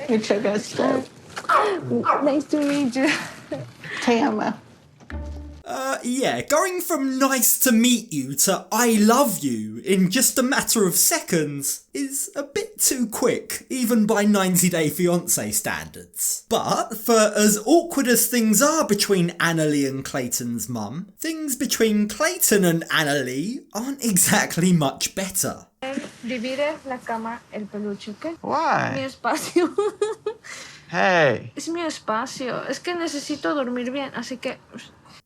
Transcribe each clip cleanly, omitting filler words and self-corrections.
Mucho gusto. Nice to meet you. Te amo. Yeah, going from nice to meet you to I love you in just a matter of seconds is a bit too quick, even by 90 Day Fiancé standards. But for as awkward as things are between Anali and Clayton's mum, things between Clayton and Anali aren't exactly much better. Divide la cama el peluche, ¿ok? Mi Why? espacio. Hey. Es mi espacio. Es que necesito dormir bien, así que...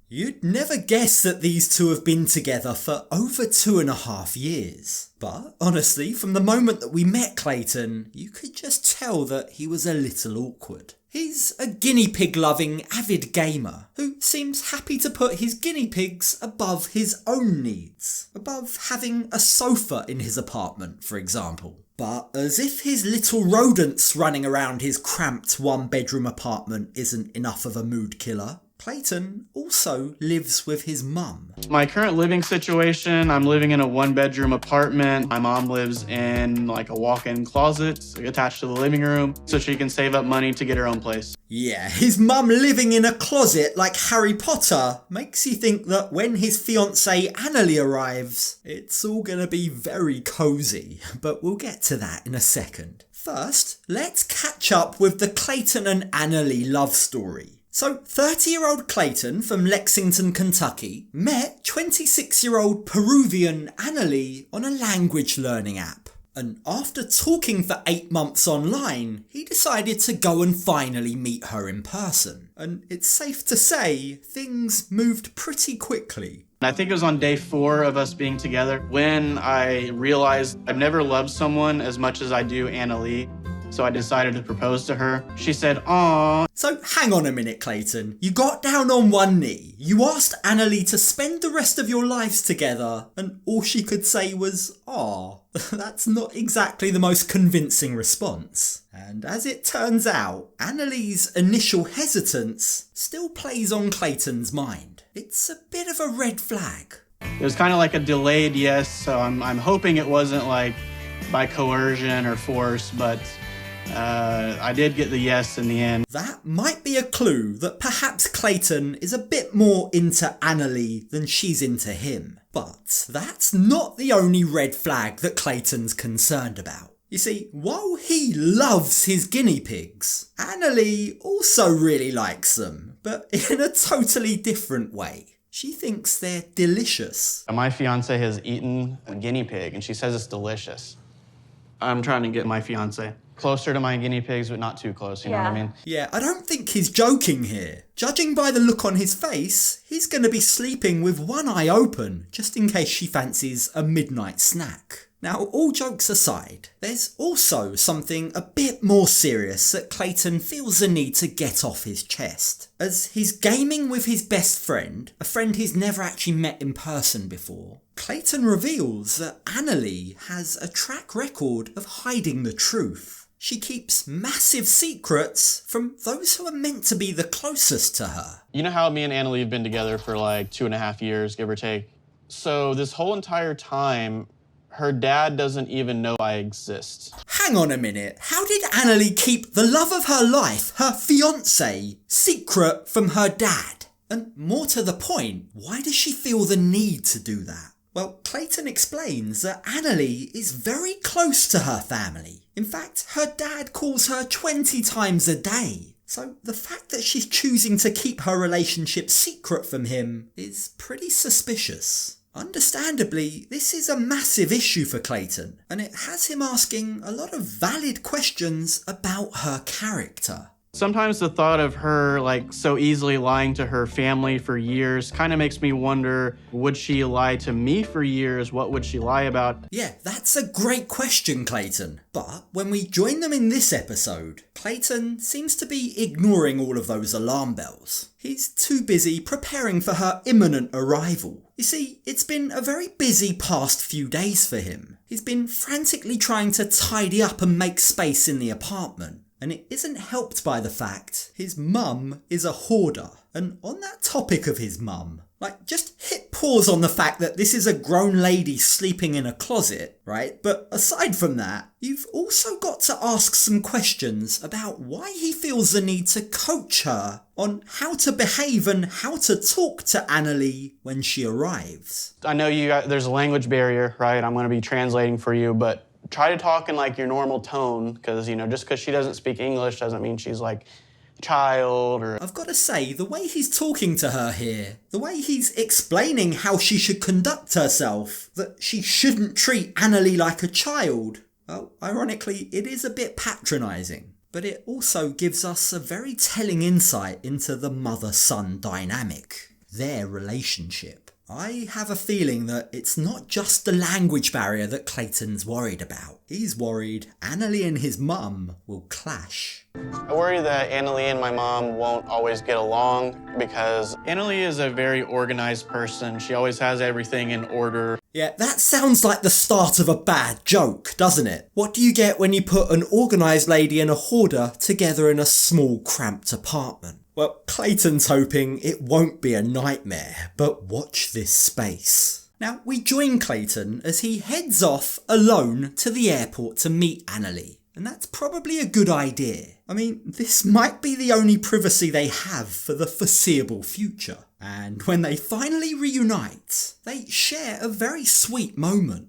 You'd never guess that these two have been together for over 2.5 years. But honestly, from the moment that we met Clayton, you could just tell that he was a little awkward. He's a guinea pig loving avid gamer who seems happy to put his guinea pigs above his own needs, above having a sofa in his apartment, for example. But as if his little rodents running around his cramped one-bedroom apartment isn't enough of a mood killer, Clayton also lives with his mum. My current living situation, I'm living in a one-bedroom apartment. My mom lives in like a walk-in closet attached to the living room so she can save up money to get her own place. Yeah, his mum living in a closet like Harry Potter makes you think that when his fiancée Anali arrives, it's all gonna be very cosy, but we'll get to that in a second. First, let's catch up with the Clayton and Anali love story. So 30-year-old Clayton from Lexington, Kentucky met 26-year-old Peruvian Anali on a language learning app. And after talking for 8 months online, he decided to go and finally meet her in person. And it's safe to say, things moved pretty quickly. I think it was on day 4 of us being together when I realized I've never loved someone as much as I do Annalie. So I decided to propose to her. She said, "Aww." So hang on a minute, Clayton. You got down on one knee, you asked Annalie to spend the rest of your lives together, and all she could say was, "Aw." That's not exactly the most convincing response. And as it turns out, Annalie's initial hesitance still plays on Clayton's mind. It's a bit of a red flag. It was kind of like a delayed yes, so I'm hoping it wasn't like by coercion or force, but I did get the yes in the end. That might be a clue that perhaps Clayton is a bit more into Annalie than she's into him. But that's not the only red flag that Clayton's concerned about. You see, while he loves his guinea pigs, Annalie also really likes them, but in a totally different way. She thinks they're delicious. My fiance has eaten a guinea pig and she says it's delicious. I'm trying to get my fiance closer to my guinea pigs, but not too close, you know what I mean? Yeah, I don't think he's joking here. Judging by the look on his face, he's going to be sleeping with one eye open, just in case she fancies a midnight snack. Now, all jokes aside, there's also something a bit more serious that Clayton feels the need to get off his chest. As he's gaming with his best friend, a friend he's never actually met in person before, Clayton reveals that Annalie has a track record of hiding the truth. She keeps massive secrets from those who are meant to be the closest to her. You know how me and Annalie have been together for like 2.5 years, give or take? So this whole entire time, her dad doesn't even know I exist. Hang on a minute, how did Annalie keep the love of her life, her fiancé, secret from her dad? And more to the point, why does she feel the need to do that? Well, Clayton explains that Annalie is very close to her family. In fact, her dad calls her 20 times a day. So the fact that she's choosing to keep her relationship secret from him is pretty suspicious. Understandably, this is a massive issue for Clayton, and it has him asking a lot of valid questions about her character. Sometimes the thought of her like so easily lying to her family for years kind of makes me wonder, would she lie to me for years? What would she lie about? Yeah, that's a great question, Clayton. But when we join them in this episode, Clayton seems to be ignoring all of those alarm bells. He's too busy preparing for her imminent arrival. You see, it's been a very busy past few days for him. He's been frantically trying to tidy up and make space in the apartment. And it isn't helped by the fact his mum is a hoarder. And on that topic of his mum, just hit pause on the fact that this is a grown lady sleeping in a closet, right? But aside from that, you've also got to ask some questions about why he feels the need to coach her on how to behave and how to talk to Anali when she arrives. I know there's a language barrier, right? I'm going to be translating for you, but try to talk in like your normal tone, because, just because she doesn't speak English doesn't mean she's like child or... I've got to say, the way he's talking to her here, the way he's explaining how she should conduct herself, that she shouldn't treat Anali like a child, well, ironically, it is a bit patronising. But it also gives us a very telling insight into the mother-son dynamic, their relationship. I have a feeling that it's not just the language barrier that Clayton's worried about. He's worried Anali and his mum will clash. I worry that Anali and my mom won't always get along because Anali is a very organized person. She always has everything in order. Yeah, that sounds like the start of a bad joke, doesn't it? What do you get when you put an organised lady and a hoarder together in a small, cramped apartment? Well, Clayton's hoping it won't be a nightmare, but watch this space. Now, we join Clayton as he heads off alone to the airport to meet Anali. And that's probably a good idea. I mean, this might be the only privacy they have for the foreseeable future. And when they finally reunite, they share a very sweet moment.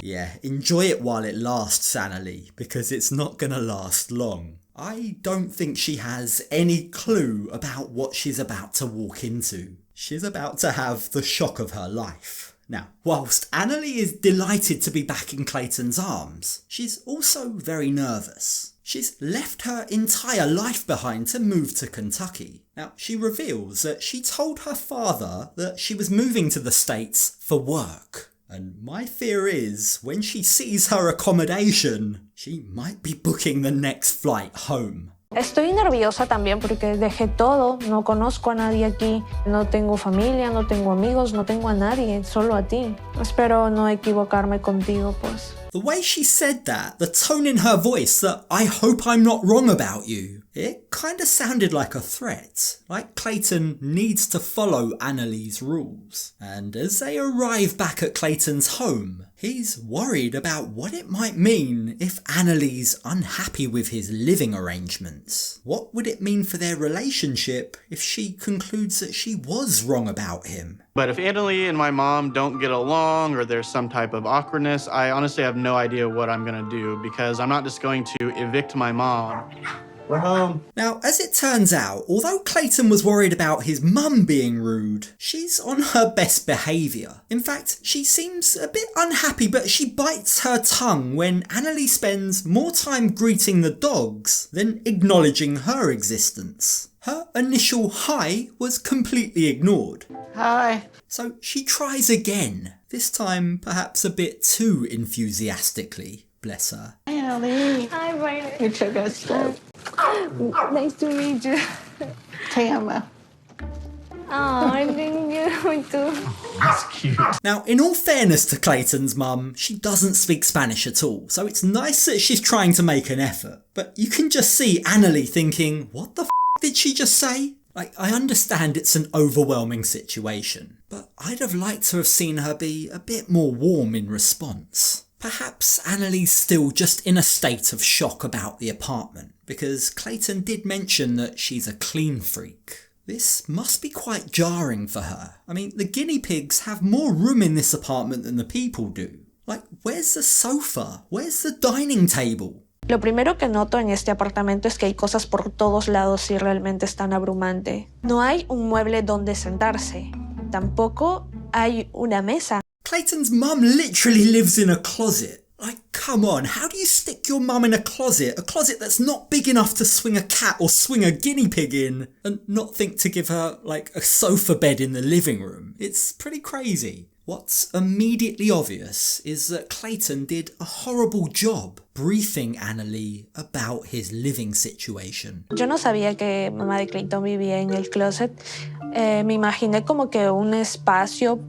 Yeah, enjoy it while it lasts, Anali, because it's not gonna last long. I don't think she has any clue about what she's about to walk into. She's about to have the shock of her life. Now, whilst Anali is delighted to be back in Clayton's arms, she's also very nervous. She's left her entire life behind to move to Kentucky. Now, she reveals that she told her father that she was moving to the States for work. And my fear is, when she sees her accommodation, she might be booking the next flight home. Estoy nerviosa también porque dejé todo, no conozco a nadie aquí, no tengo familia, no tengo amigos, no tengo a nadie, solo a ti. Espero no equivocarme contigo, pues. The way she said that, the tone in her voice that I hope I'm not wrong about you, it kind of sounded like a threat, like Clayton needs to follow Anali's rules. And as they arrive back at Clayton's home, he's worried about what it might mean if Anali's unhappy with his living arrangements. What would it mean for their relationship if she concludes that she was wrong about him? But if Anali and my mom don't get along or there's some type of awkwardness, I honestly have no idea what I'm gonna do because I'm not just going to evict my mom. We're home. Now, as it turns out, although Clayton was worried about his mum being rude, she's on her best behaviour. In fact, she seems a bit unhappy, but she bites her tongue when Anali spends more time greeting the dogs than acknowledging her existence. Her initial hi was completely ignored. Hi. So she tries again, this time perhaps a bit too enthusiastically. Bless her. Hi, Anali. Hi, Brian. You took us to Nice to meet you. Te amo. Oh, thank you. Me too. That's cute. Now, in all fairness to Clayton's mum, she doesn't speak Spanish at all, so it's nice that she's trying to make an effort. But you can just see Anali thinking, what the did she just say? Like, I understand it's an overwhelming situation, but I'd have liked to have seen her be a bit more warm in response. Perhaps Anali's still just in a state of shock about the apartment, because Clayton did mention that she's a clean freak. This must be quite jarring for her. I mean, the guinea pigs have more room in this apartment than the people do. Like, where's the sofa? Where's the dining table? Lo primero que noto en este apartamento es que hay cosas por todos lados y realmente es tan abrumante. No hay un mueble donde sentarse. Tampoco hay una mesa. Clayton's mum literally lives in a closet. Like, come on, how do you stick your mum in a closet that's not big enough to swing a cat or swing a guinea pig in, and not think to give her, like, a sofa bed in the living room? It's pretty crazy. What's immediately obvious is that Clayton did a horrible job briefing Anali about his living situation. Yo no sabía que mamá de Clayton vivía en el closet. Me imaginé como que un espacio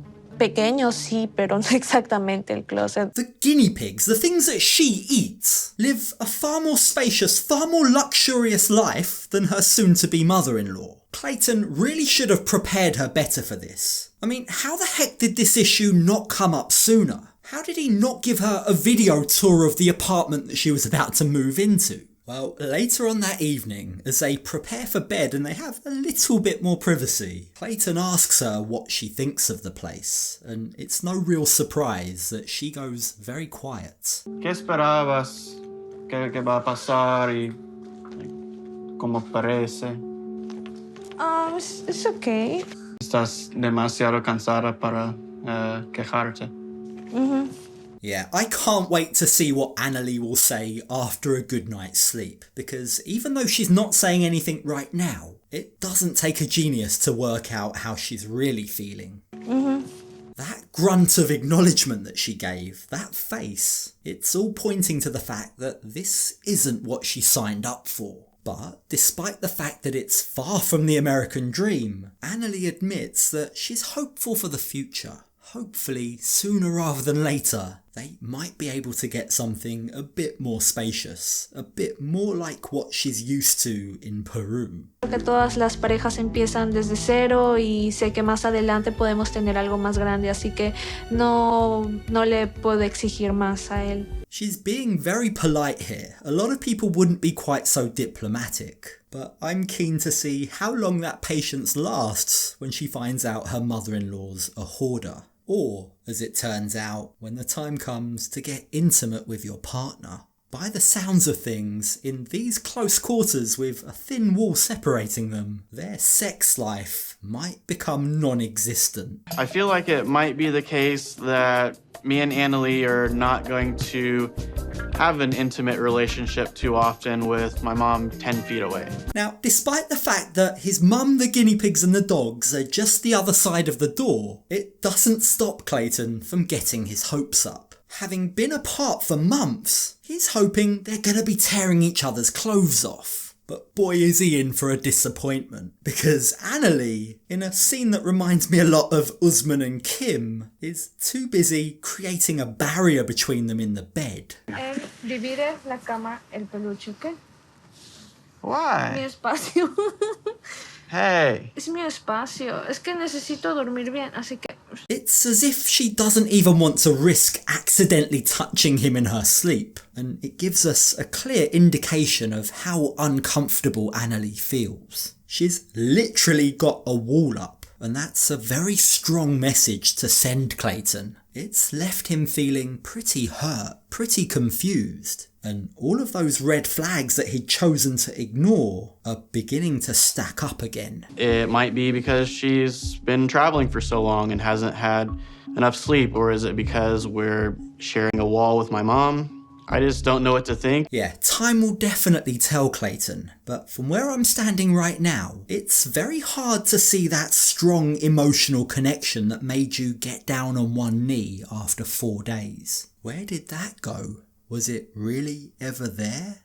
Pequeño sí, pero no exactamente el closet. The guinea pigs, the things that she eats, live a far more spacious, far more luxurious life than her soon-to-be mother-in-law. Clayton really should have prepared her better for this. I mean, how the heck did this issue not come up sooner? How did he not give her a video tour of the apartment that she was about to move into? Well, later on that evening, as they prepare for bed and they have a little bit more privacy, Clayton asks her what she thinks of the place, and it's no real surprise that she goes very quiet. ¿Qué esperabas? ¿Qué va a pasar y cómo parece? It's okay. Estás demasiado cansada para quejarte. Yeah, I can't wait to see what Anali will say after a good night's sleep, because even though she's not saying anything right now, it doesn't take a genius to work out how she's really feeling. That grunt of acknowledgement that she gave, that face, it's all pointing to the fact that this isn't what she signed up for. But despite the fact that it's far from the American dream, Anali admits that she's hopeful for the future. Hopefully, sooner rather than later, they might be able to get something a bit more spacious, a bit more like what she's used to in Peru. Que todas las parejas empiezan desde cero y sé que más adelante podemos tener algo más grande, así que no le puedo exigir más a él. She's being very polite here. A lot of people wouldn't be quite so diplomatic. But I'm keen to see how long that patience lasts when she finds out her mother-in-law's a hoarder. Or, as it turns out, when the time comes to get intimate with your partner. By the sounds of things, in these close quarters with a thin wall separating them, their sex life might become non-existent. I feel like it might be the case that me and Annalie are not going to have an intimate relationship too often with my mom 10 feet away. Now, despite the fact that his mum, the guinea pigs and the dogs are just the other side of the door, it doesn't stop Clayton from getting his hopes up. Having been apart for months, he's hoping they're going to be tearing each other's clothes off. But boy is he in for a disappointment, because Annalie, in a scene that reminds me a lot of Usman and Kim, is too busy creating a barrier between them in the bed. Él divide la cama, el peluche, ¿qué? Mi Why? espacio. Hey. Es mi espacio. Es que necesito dormir bien, así que... It's as if she doesn't even want to risk accidentally touching him in her sleep, and it gives us a clear indication of how uncomfortable Annalie feels. She's literally got a wall up, and that's a very strong message to send Clayton. It's left him feeling pretty hurt, pretty confused. And all of those red flags that he'd chosen to ignore are beginning to stack up again. It might be because she's been traveling for so long and hasn't had enough sleep, or is it because we're sharing a wall with my mom? I just don't know what to think. Yeah, time will definitely tell, Clayton, but from where I'm standing right now, it's very hard to see that strong emotional connection that made you get down on one knee after 4 days. Where did that go? Was it really ever there?